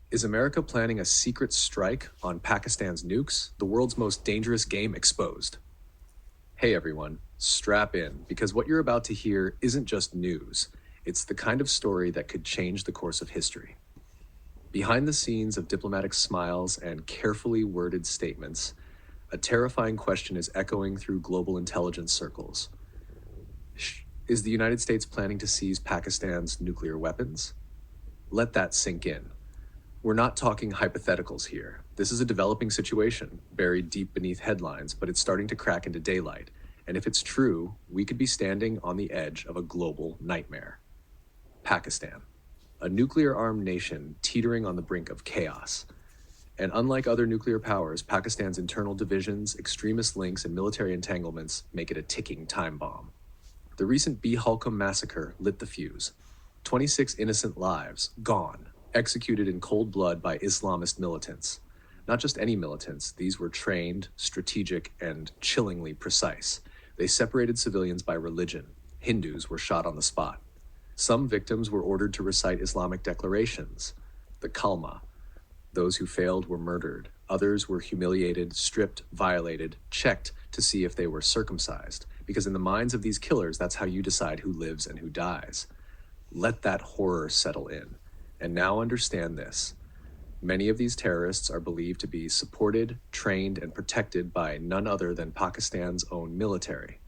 Is America planning a secret strike on Pakistan's nukes? The world's most dangerous game exposed. Hey everyone, strap in, because what you're about to hear isn't just news. It's the kind of story that could change the course of history. Behind the scenes of diplomatic smiles and carefully worded statements, a terrifying question is echoing through global intelligence circles. Is the United States planning to seize Pakistan's nuclear weapons? Let that sink in. We're not talking hypotheticals here. This is a developing situation, buried deep beneath headlines, but it's starting to crack into daylight. And if it's true, we could be standing on the edge of a global nightmare. Pakistan, a nuclear-armed nation teetering on the brink of chaos. And unlike other nuclear powers, Pakistan's internal divisions, extremist links, and military entanglements make it a ticking time bomb. The recent Beholcombe massacre lit the fuse. 26 innocent lives gone, executed in cold blood by Islamist militants. Not just any militants, these were trained, strategic, and chillingly precise. They separated civilians by religion. Hindus were shot on the spot. Some victims were ordered to recite Islamic declarations, the Kalma. Those who failed were murdered. Others were humiliated, stripped, violated, checked to see if they were circumcised. Because in the minds of these killers, that's how you decide who lives and who dies. Let that horror settle in. And now understand this. Many of these terrorists are believed to be supported, trained, and protected by none other than Pakistan's own military.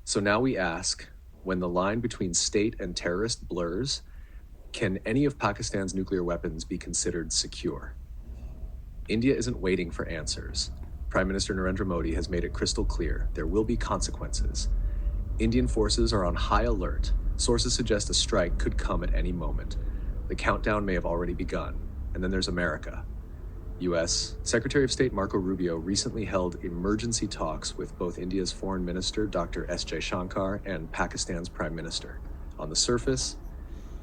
So now we ask, when the line between state and terrorist blurs, can any of Pakistan's nuclear weapons be considered secure? India isn't waiting for answers. Prime Minister Narendra Modi has made it crystal clear there will be consequences. Indian forces are on high alert. Sources suggest a strike could come at any moment. The countdown may have already begun. And then there's America. U.S. Secretary of State Marco Rubio recently held emergency talks with both India's Foreign Minister, Dr. S. Jaishankar, and Pakistan's Prime Minister. On the surface,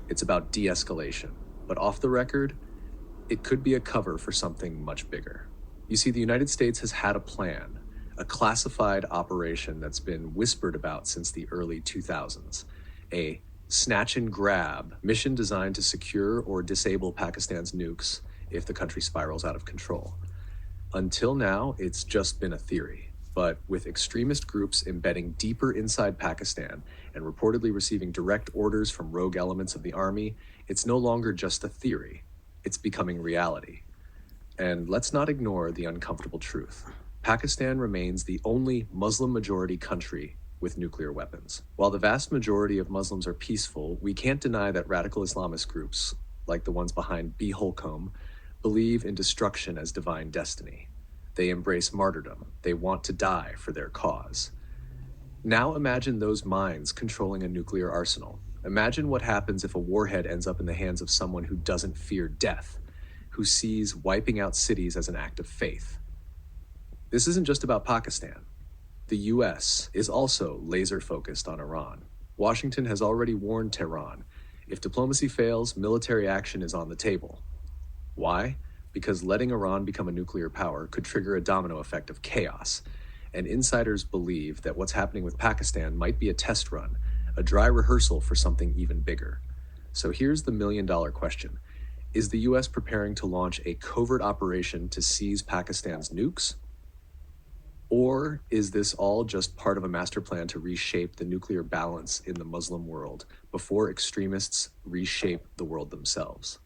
it's about de-escalation. But off the record, it could be a cover for something much bigger. You see, the United States has had a plan, a classified operation that's been whispered about since the early 2000s, a snatch and grab mission designed to secure or disable Pakistan's nukes if the country spirals out of control. Until now, it's just been a theory, but with extremist groups embedding deeper inside Pakistan and reportedly receiving direct orders from rogue elements of the army, it's no longer just a theory. It's becoming reality. And let's not ignore the uncomfortable truth. Pakistan remains the only Muslim-majority country with nuclear weapons. While the vast majority of Muslims are peaceful, we can't deny that radical Islamist groups, like the ones behind Beholcombe, believe in destruction as divine destiny. They embrace martyrdom. They want to die for their cause. Now imagine those minds controlling a nuclear arsenal. Imagine what happens if a warhead ends up in the hands of someone who doesn't fear death, who sees wiping out cities as an act of faith. This isn't just about Pakistan. The U.S. is also laser-focused on Iran. Washington has already warned Tehran, if diplomacy fails, military action is on the table. Why? Because letting Iran become a nuclear power could trigger a domino effect of chaos, and insiders believe that what's happening with Pakistan might be a test run, a dry rehearsal for something even bigger. So here's the million-dollar question. Is the U.S. preparing to launch a covert operation to seize Pakistan's nukes? Or is this all just part of a master plan to reshape the nuclear balance in the Muslim world before extremists reshape the world themselves?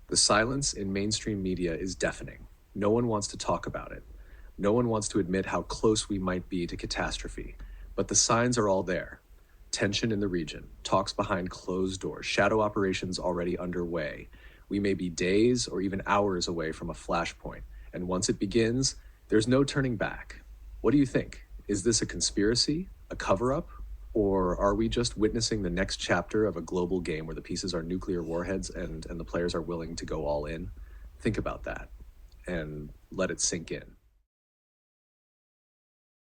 The silence in mainstream media is deafening. No one wants to talk about it. No one wants to admit how close we might be to catastrophe. But the signs are all there. Tension in the region, talks behind closed doors, shadow operations already underway. We may be days or even hours away from a flashpoint. And once it begins, there's no turning back. What do you think? Is this a conspiracy, a cover-up, or are we just witnessing the next chapter of a global game where the pieces are nuclear warheads and the players are willing to go all in? Think about that and let it sink in.